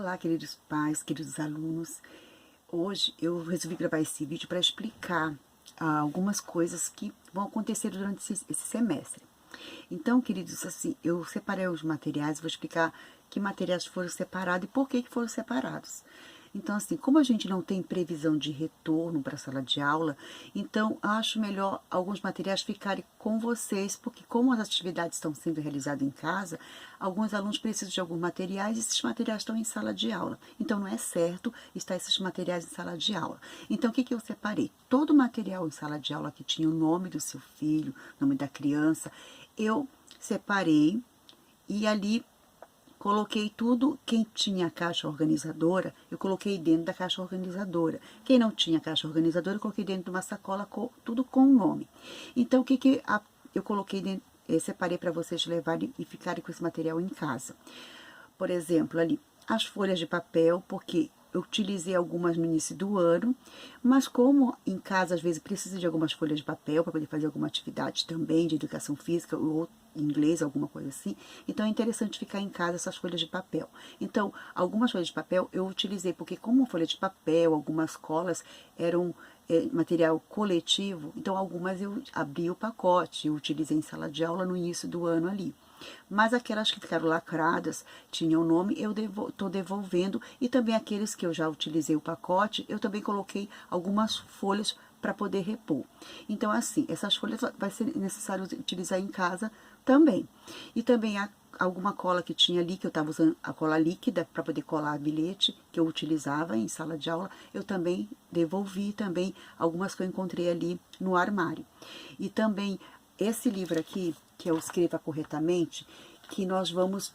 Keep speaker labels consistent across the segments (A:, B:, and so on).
A: Olá, queridos pais, queridos alunos. Hoje eu resolvi gravar esse vídeo para explicar algumas coisas que vão acontecer durante esse semestre. Então, queridos, assim, eu separei os materiais, vou explicar que materiais foram separados e por que foram separados. Então, assim, como a gente não tem previsão de retorno para a sala de aula, então acho melhor alguns materiais ficarem com vocês, porque como as atividades estão sendo realizadas em casa, alguns alunos precisam de alguns materiais e esses materiais estão em sala de aula. Então, não é certo estar esses materiais em sala de aula. Então, o que eu separei? Todo o material em sala de aula que tinha o nome do seu filho, nome da criança, eu separei e ali coloquei tudo. Quem tinha a caixa organizadora, eu coloquei dentro da caixa organizadora. Quem não tinha caixa organizadora, eu coloquei dentro de uma sacola, tudo com o nome. Então, o que eu coloquei dentro, separei para vocês levarem e ficarem com esse material em casa. Por exemplo, ali, as folhas de papel, porque eu utilizei algumas no início do ano, mas como em casa às vezes precisa de algumas folhas de papel para poder fazer alguma atividade também de educação física ou inglês, alguma coisa assim, então é interessante ficar em casa essas folhas de papel. Então, algumas folhas de papel eu utilizei, porque como folha de papel, algumas colas eram material coletivo, então algumas eu abri o pacote, eu utilizei em sala de aula no início do ano ali. Mas aquelas que ficaram lacradas, tinham o nome, eu estou devolvendo. E também aqueles que eu já utilizei o pacote, eu também coloquei algumas folhas para poder repor. Então, assim, essas folhas vai ser necessário utilizar em casa também. E também alguma cola que tinha ali, que eu estava usando a cola líquida para poder colar bilhete, que eu utilizava em sala de aula, eu também devolvi também algumas que eu encontrei ali no armário. E também esse livro aqui, que é o Escreva Corretamente, que nós vamos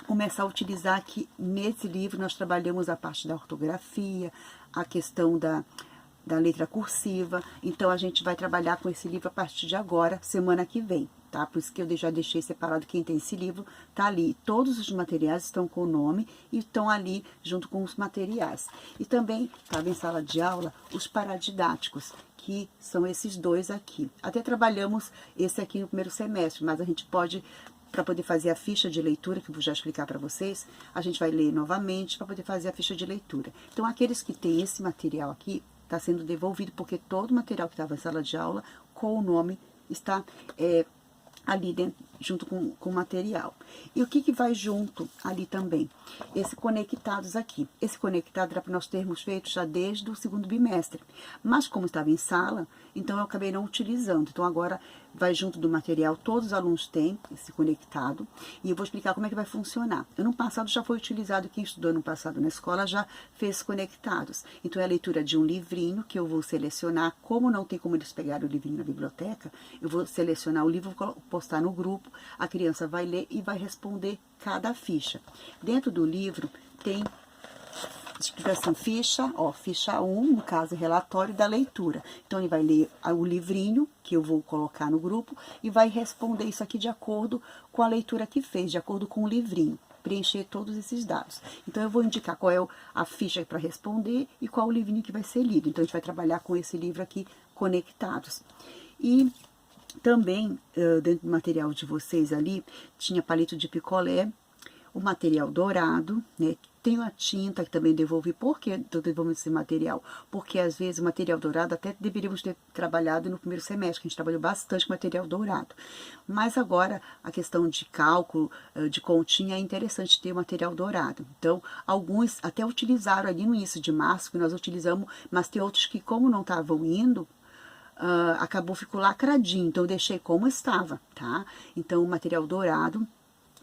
A: começar a utilizar aqui. Nesse livro nós trabalhamos a parte da ortografia, a questão da letra cursiva. Então a gente vai trabalhar com esse livro a partir de agora, semana que vem, tá? Por isso que eu já deixei separado. Quem tem esse livro tá ali. Todos os materiais estão com o nome e estão ali junto com os materiais. E também estava em sala de aula os paradidáticos, que são esses dois aqui. Até trabalhamos esse aqui no primeiro semestre, mas a gente pode, para poder fazer a ficha de leitura, que eu vou já explicar para vocês, a gente vai ler novamente para poder fazer a ficha de leitura. Então, aqueles que têm esse material aqui, está sendo devolvido, porque todo o material que estava em sala de aula, com o nome, está ali dentro, junto com o material. E o que vai junto ali também? Esse conectados aqui. Esse conectado era para nós termos feito já desde o segundo bimestre. Mas como estava em sala, então eu acabei não utilizando. Então agora vai junto do material, todos os alunos têm esse conectado. E eu vou explicar como é que vai funcionar. Ano passado já foi utilizado, quem estudou ano passado na escola já fez conectados. Então é a leitura de um livrinho que eu vou selecionar. Como não tem como eles pegarem o livrinho na biblioteca, eu vou selecionar o livro, vou postar no grupo, a criança vai ler e vai responder cada ficha. Dentro do livro tem, escrito assim, ficha 1, no caso, relatório da leitura. Então, ele vai ler o livrinho, que eu vou colocar no grupo, e vai responder isso aqui de acordo com a leitura que fez, de acordo com o livrinho. Preencher todos esses dados. Então, eu vou indicar qual é a ficha para responder e qual o livrinho que vai ser lido. Então, a gente vai trabalhar com esse livro aqui, Conectados. E também, dentro do material de vocês ali, tinha palito de picolé, o material dourado, né? Tem a tinta que também devolvi. Por que eu devolvi esse material? Porque às vezes o material dourado até deveríamos ter trabalhado no primeiro semestre, que a gente trabalhou bastante com material dourado. Mas agora a questão de cálculo, de continha, é interessante ter o material dourado. Então, alguns até utilizaram ali no início de março, que nós utilizamos, mas tem outros que, como não estavam indo, ficou lacradinho, então eu deixei como estava, tá? Então, o material dourado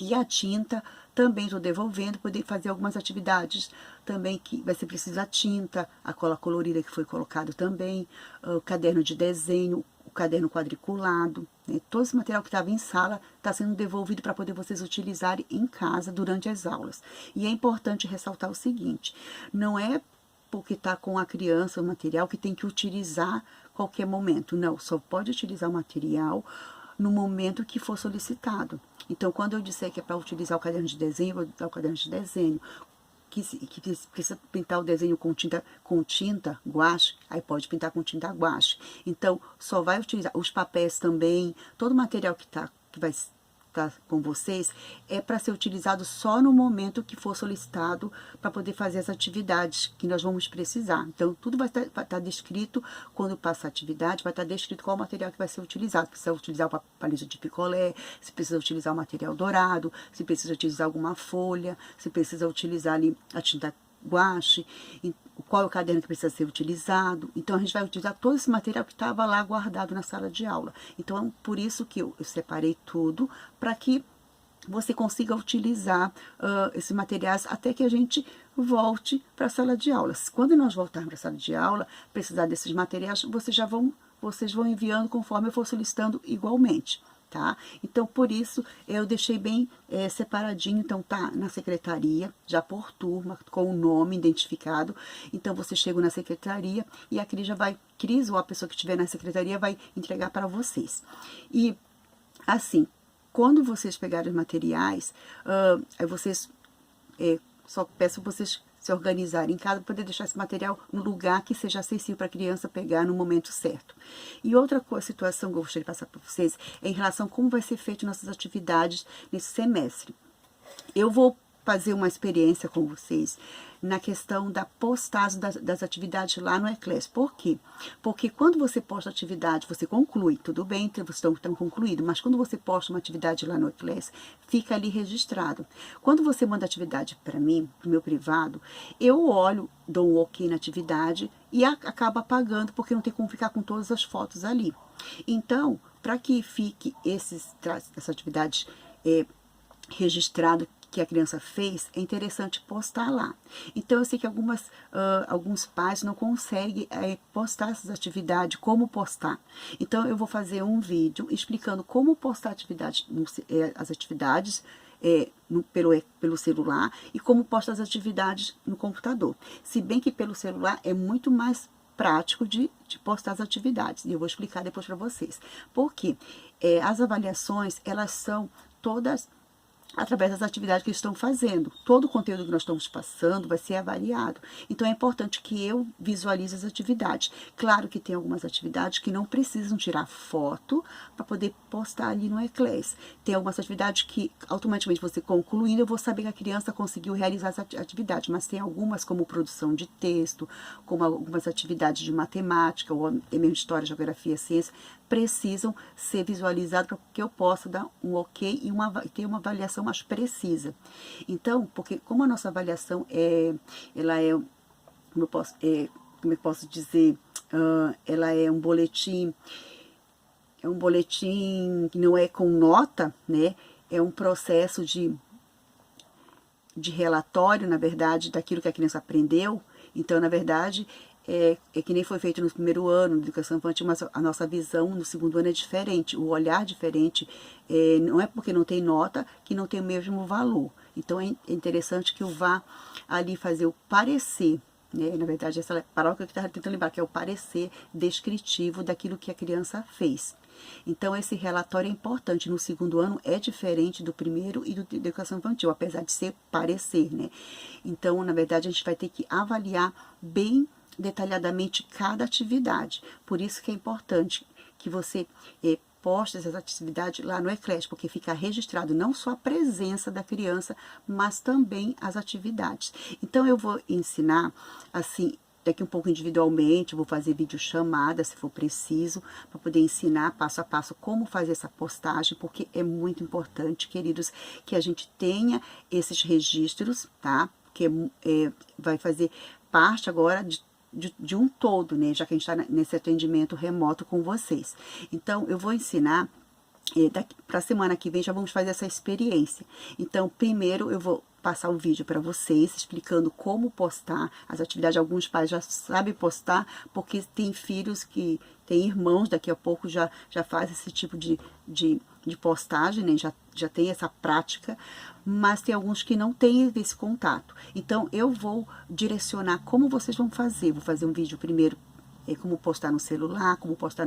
A: e a tinta também estou devolvendo, poder fazer algumas atividades também que vai ser preciso a tinta, a cola colorida que foi colocado também, o caderno de desenho, o caderno quadriculado, né? Todo esse material que estava em sala está sendo devolvido para poder vocês utilizarem em casa durante as aulas. E é importante ressaltar o seguinte, não é porque está com a criança o material que tem que utilizar qualquer momento, não, só pode utilizar o material no momento que for solicitado. Então, quando eu disser que é para utilizar o caderno de desenho, eu vou usar o caderno de desenho. Que precisa pintar o desenho com tinta guache, aí pode pintar com tinta guache. Então, só vai utilizar os papéis também, todo o material que vai tá com vocês, é para ser utilizado só no momento que for solicitado para poder fazer as atividades que nós vamos precisar. Então, tudo vai estar descrito quando passa a atividade, vai estar descrito qual o material que vai ser utilizado. Se precisa utilizar o palito de picolé, se precisa utilizar o material dourado, se precisa utilizar alguma folha, se precisa utilizar ali a tinta guache, qual é o caderno que precisa ser utilizado. Então, a gente vai utilizar todo esse material que estava lá guardado na sala de aula. Então, por isso que eu separei tudo, para que você consiga utilizar esses materiais até que a gente volte para a sala de aula. Quando nós voltarmos para a sala de aula, precisar desses materiais, vocês vão enviando conforme eu for solicitando igualmente. Tá? Então, por isso, eu deixei bem separadinho, então tá na secretaria, já por turma, com o nome identificado. Então, você chega na secretaria e a Cris ou a pessoa que estiver na secretaria vai entregar para vocês. E, assim, quando vocês pegarem os materiais, aí vocês, só peço vocês se organizarem em casa, para poder deixar esse material no lugar que seja acessível para a criança pegar no momento certo. E outra situação que eu gostaria de passar para vocês é em relação a como vai ser feito nossas atividades nesse semestre. Eu vou fazer uma experiência com vocês na questão da postagem das atividades lá no Eclass. Por quê? Porque quando você posta atividade, você conclui, tudo bem, então vocês estão concluídos, mas quando você posta uma atividade lá no Eclass, fica ali registrado. Quando você manda atividade para mim, para o meu privado, eu olho, dou um ok na atividade e acaba apagando, porque não tem como ficar com todas as fotos ali. Então, para que fique essa atividade registrado que a criança fez, é interessante postar lá. Então, eu sei que alguns pais não conseguem postar essas atividades, como postar. Então, eu vou fazer um vídeo explicando como postar as atividades pelo celular e como postar as atividades no computador. Se bem que pelo celular é muito mais prático de postar as atividades. E eu vou explicar depois para vocês. Porque as avaliações, elas são todas através das atividades que estão fazendo. Todo o conteúdo que nós estamos passando vai ser avaliado. Então, é importante que eu visualize as atividades. Claro que tem algumas atividades que não precisam tirar foto para poder postar ali no Eclass. Tem algumas atividades que, automaticamente, você concluindo, eu vou saber que a criança conseguiu realizar essa atividade. Mas tem algumas, como produção de texto, como algumas atividades de matemática, ou mesmo história, geografia, ciência, precisam ser visualizadas para que eu possa dar um ok e ter uma avaliação mais precisa. Então, porque como a nossa avaliação como eu posso dizer, ela é um boletim que não é com nota, né? É um processo de relatório, na verdade, daquilo que a criança aprendeu. Então, na verdade, é que nem foi feito no primeiro ano de educação infantil, mas a nossa visão no segundo ano é diferente, o olhar diferente, não é porque não tem nota que não tem o mesmo valor. Então, é interessante que eu vá ali fazer o parecer, né? Na verdade, essa palavra que eu estava tentando lembrar, que é o parecer descritivo daquilo que a criança fez. Então, esse relatório é importante. No segundo ano é diferente do primeiro e da educação infantil, apesar de ser parecer, né? Então, na verdade, a gente vai ter que avaliar bem detalhadamente cada atividade. Por isso que é importante que você poste essas atividades lá no Eclass, porque fica registrado não só a presença da criança, mas também as atividades. Então, eu vou ensinar, assim, daqui um pouco individualmente, eu vou fazer videochamada, se for preciso, para poder ensinar passo a passo como fazer essa postagem, porque é muito importante, queridos, que a gente tenha esses registros, tá? Que vai fazer parte agora de um todo, né? Já que a gente está nesse atendimento remoto com vocês. Então, eu vou ensinar, para a semana que vem já vamos fazer essa experiência. Então, primeiro eu vou passar um vídeo para vocês, explicando como postar as atividades. Alguns pais já sabem postar, porque tem filhos que tem irmãos, daqui a pouco já faz esse tipo de postagem, né? Já tem essa prática, mas tem alguns que não têm esse contato. Então, eu vou direcionar como vocês vão fazer. Vou fazer um vídeo primeiro, como postar no celular, como postar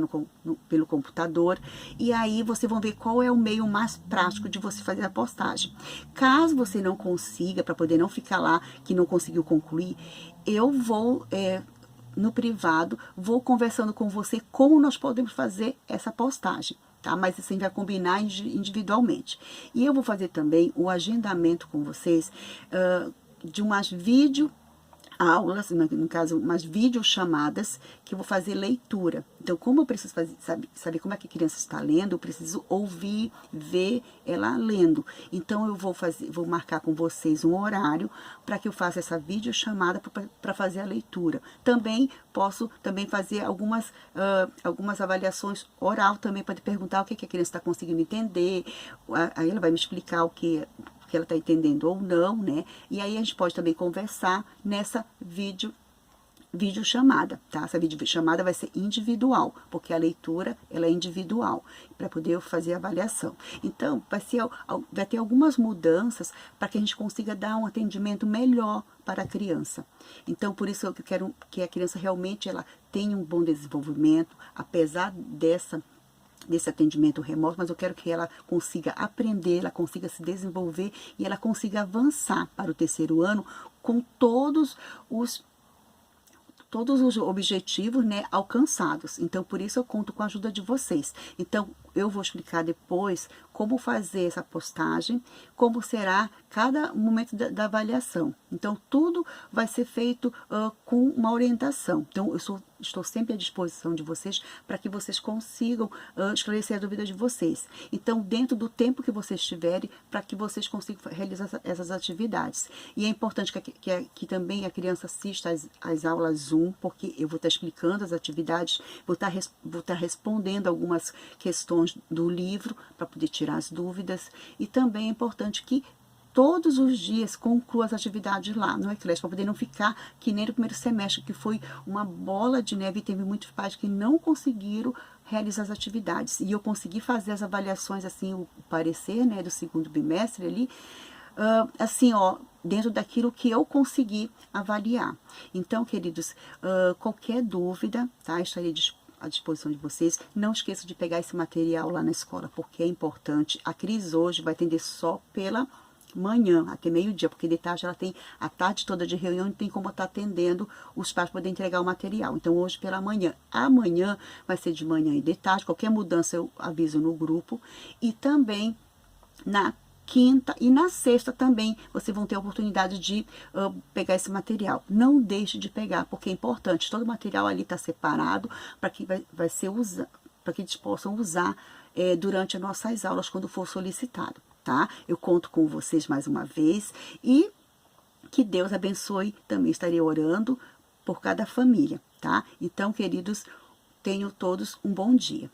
A: pelo computador, e aí vocês vão ver qual é o meio mais prático de você fazer a postagem. Caso você não consiga, para poder não ficar lá que não conseguiu concluir, eu vou no privado, vou conversando com você como nós podemos fazer essa postagem, tá? Mas isso a gente vai combinar individualmente. E eu vou fazer também o agendamento com vocês de umas aulas, no caso, umas videochamadas, que eu vou fazer leitura. Então, como eu preciso saber como é que a criança está lendo, eu preciso ouvir, ver ela lendo. Então, eu vou marcar com vocês um horário para que eu faça essa videochamada para fazer a leitura. Também posso fazer algumas avaliações oral também, para perguntar o que a criança está conseguindo entender. Aí ela vai me explicar o que ela está entendendo ou não, né? E aí a gente pode também conversar nessa videochamada, tá? Essa videochamada vai ser individual, porque a leitura, ela é individual, para poder fazer a avaliação. Então, vai ter algumas mudanças para que a gente consiga dar um atendimento melhor para a criança. Então, por isso eu quero que a criança realmente ela tenha um bom desenvolvimento, apesar desse atendimento remoto, mas eu quero que ela consiga aprender, ela consiga se desenvolver e ela consiga avançar para o terceiro ano com todos os objetivos, né, alcançados. Então, por isso eu conto com a ajuda de vocês. Então, eu vou explicar depois como fazer essa postagem, como será cada momento da avaliação. Então, tudo vai ser feito com uma orientação. Então, eu estou sempre à disposição de vocês para que vocês consigam esclarecer a dúvida de vocês. Então, dentro do tempo que vocês tiverem, para que vocês consigam realizar essas atividades. E é importante que também a criança assista às aulas Zoom, porque eu vou estar explicando as atividades, vou estar respondendo algumas questões do livro para poder tirar as dúvidas. E também é importante que todos os dias conclua as atividades lá no Eclair, para poder não ficar que nem no primeiro semestre, que foi uma bola de neve e teve muitos pais que não conseguiram realizar as atividades. E eu consegui fazer as avaliações, assim, o parecer, né, do segundo bimestre ali, assim, ó, dentro daquilo que eu consegui avaliar. Então, queridos, qualquer dúvida, tá, estarei à disposição de vocês. Não esqueça de pegar esse material lá na escola, porque é importante. A Cris hoje vai atender só pela manhã, até meio-dia, porque de tarde ela tem a tarde toda de reunião, não tem como estar atendendo os pais para poder entregar o material. Então, hoje pela manhã. Amanhã vai ser de manhã e de tarde. Qualquer mudança eu aviso no grupo. E também na quinta e na sexta também vocês vão ter a oportunidade de pegar esse material. Não deixe de pegar, porque é importante. Todo o material ali está separado para que vai ser para que eles possam usar durante as nossas aulas quando for solicitado, tá? Eu conto com vocês mais uma vez e que Deus abençoe. Também estarei orando por cada família, tá? Então, queridos, tenham todos um bom dia.